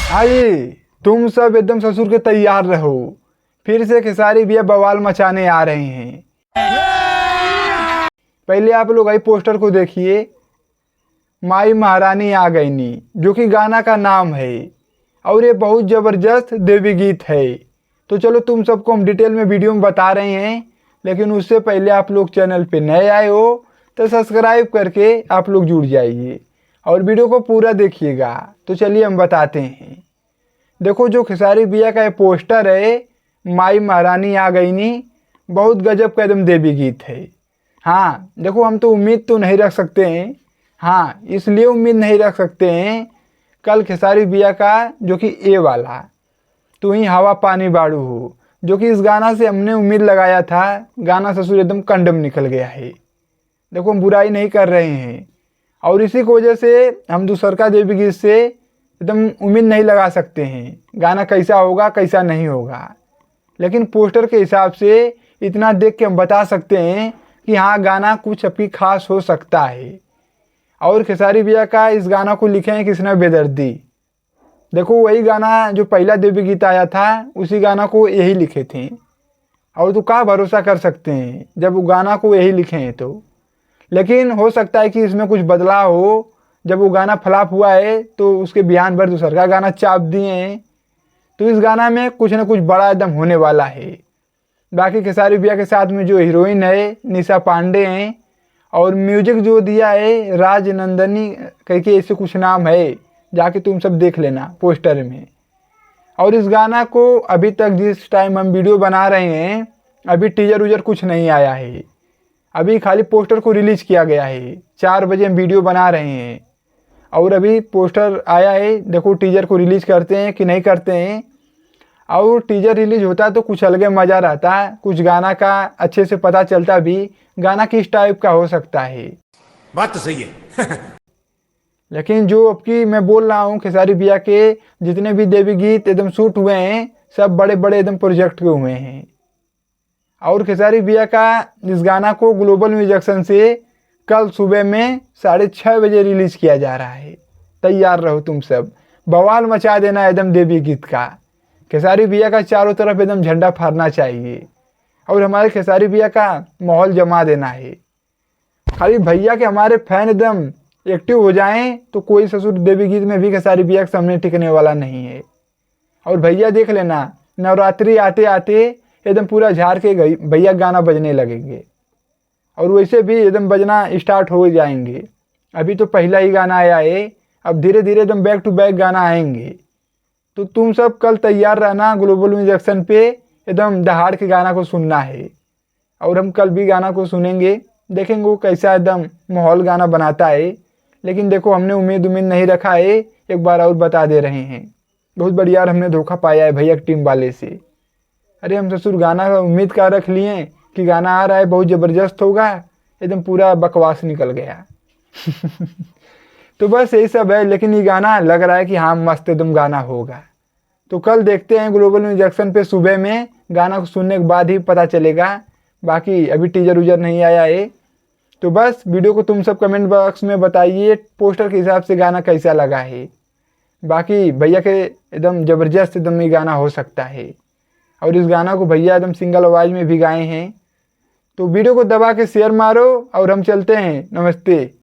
आइए तुम सब एकदम ससुर के तैयार रहो, फिर से खेसारी भैया बवाल मचाने आ रहे हैं। पहले आप लोग आई पोस्टर को देखिए, माई महारानी आ गई नी, जो कि गाना का नाम है और ये बहुत ज़बरदस्त देवी गीत है। तो चलो तुम सबको हम डिटेल में वीडियो में बता रहे हैं, लेकिन उससे पहले आप लोग चैनल पे नए आए हो तो सब्सक्राइब करके आप लोग जुड़ जाइए और वीडियो को पूरा देखिएगा। तो चलिए हम बताते हैं। देखो जो खेसारी भैया का ये पोस्टर है, माई महारानी आ गई नी, बहुत गजब का एकदम देवी गीत है। हाँ देखो, हम तो उम्मीद तो नहीं रख सकते हैं। हाँ, इसलिए उम्मीद नहीं रख सकते हैं, कल खेसारी भैया का जो कि ए वाला तू ही हवा पानी बाड़ू हो, जो कि इस गाना से हमने उम्मीद लगाया था, गाना ससुर एकदम कंडम निकल गया है। देखो हम बुराई नहीं कर रहे हैं और इसी की वजह से हम दूसर का देवी गीत से एकदम उम्मीद नहीं लगा सकते हैं, गाना कैसा होगा कैसा नहीं होगा। लेकिन पोस्टर के हिसाब से इतना देख के हम बता सकते हैं कि हाँ गाना कुछ अभी खास हो सकता है। और खेसारी भैया का इस गाना को लिखे हैं किसने, बेदर्दी। देखो वही गाना जो पहला देवी गीत आया था, उसी गाना को यही लिखे थे। और तो क्या भरोसा कर सकते हैं जब वो गाना को यही लिखे हैं तो। लेकिन हो सकता है कि इसमें कुछ बदलाव हो, जब वो गाना फ्लॉप हुआ है तो उसके बयान भर दूसर का गाना चाप दिए हैं। तो इस गाना में कुछ ना कुछ बड़ा एकदम होने वाला है। बाकी खेसारी भैया के साथ में जो हीरोइन है निशा पांडे हैं, और म्यूजिक जो दिया है राजनंदनी कह के ऐसे कुछ नाम है, जाके तुम सब देख लेना पोस्टर में। और इस गाना को अभी तक जिस टाइम हम वीडियो बना रहे हैं, अभी टीजर उजर कुछ नहीं आया है। अभी खाली पोस्टर को रिलीज किया गया है। 4 बजे हम वीडियो बना रहे हैं और अभी पोस्टर आया है। देखो टीजर को रिलीज करते हैं कि नहीं करते हैं। और टीजर रिलीज होता तो कुछ अलग मज़ा रहता, कुछ गाना का अच्छे से पता चलता भी गाना किस टाइप का हो सकता है। बात तो सही है। लेकिन जो अब की मैं बोल रहा हूँ, खेसारी भैया के जितने भी देवी गीत एकदम शूट हुए हैं, सब बड़े बड़े एकदम प्रोजेक्ट के हुए हैं। और खेसारी भैया का इस गाना को ग्लोबल म्यूजिक से कल सुबह में 6:30 बजे रिलीज किया जा रहा है। तैयार रहो तुम सब, बवाल मचा देना एकदम देवी गीत का। खेसारी भैया का चारों तरफ एकदम झंडा फहरना चाहिए और हमारे खेसारी भैया का माहौल जमा देना है। खाली भैया के हमारे फैन एकदम एक्टिव हो जाएं तो कोई ससुर देवी गीत में भी खेसारी भैया के सामने टिकने वाला नहीं है। और भैया देख लेना, नवरात्रि आते आते एकदम पूरा झाड़ के भैया गाना बजने लगेंगे और वैसे भी एकदम बजना स्टार्ट हो जाएंगे। अभी तो पहला ही गाना आया है, अब धीरे धीरे एकदम बैक टू बैक गाना आएंगे। तो तुम सब कल तैयार रहना, ग्लोबल म्यूजिक पे एकदम दहाड़ के गाना को सुनना है। और हम कल भी गाना को सुनेंगे, देखेंगे वो कैसा एकदम माहौल गाना बनाता है। लेकिन देखो हमने उम्मीद नहीं रखा है, एक बार और बता दे रहे हैं, बहुत बढ़िया हमने धोखा पाया है भैया की टीम वाले से। अरे हम ससुर गाना का उम्मीद का रख लिए कि गाना आ रहा है बहुत ज़बरदस्त होगा, एकदम पूरा बकवास निकल गया। तो बस यही सब है, लेकिन ये गाना लग रहा है कि हाँ मस्त एकदम गाना होगा। तो कल देखते हैं ग्लोबल म्यूजिक पे सुबह में, गाना को सुनने के बाद ही पता चलेगा। बाकी अभी टीजर उजर नहीं आया है। तो बस वीडियो को तुम सब कमेंट बॉक्स में बताइए पोस्टर के हिसाब से गाना कैसा लगा है। बाकी भैया के एकदम ज़बरदस्त एकदम ये गाना हो सकता है और इस गाना को भैया एकदम सिंगल आवाज़ में भी गाए हैं। तो वीडियो को दबा के शेयर मारो और हम चलते हैं। नमस्ते।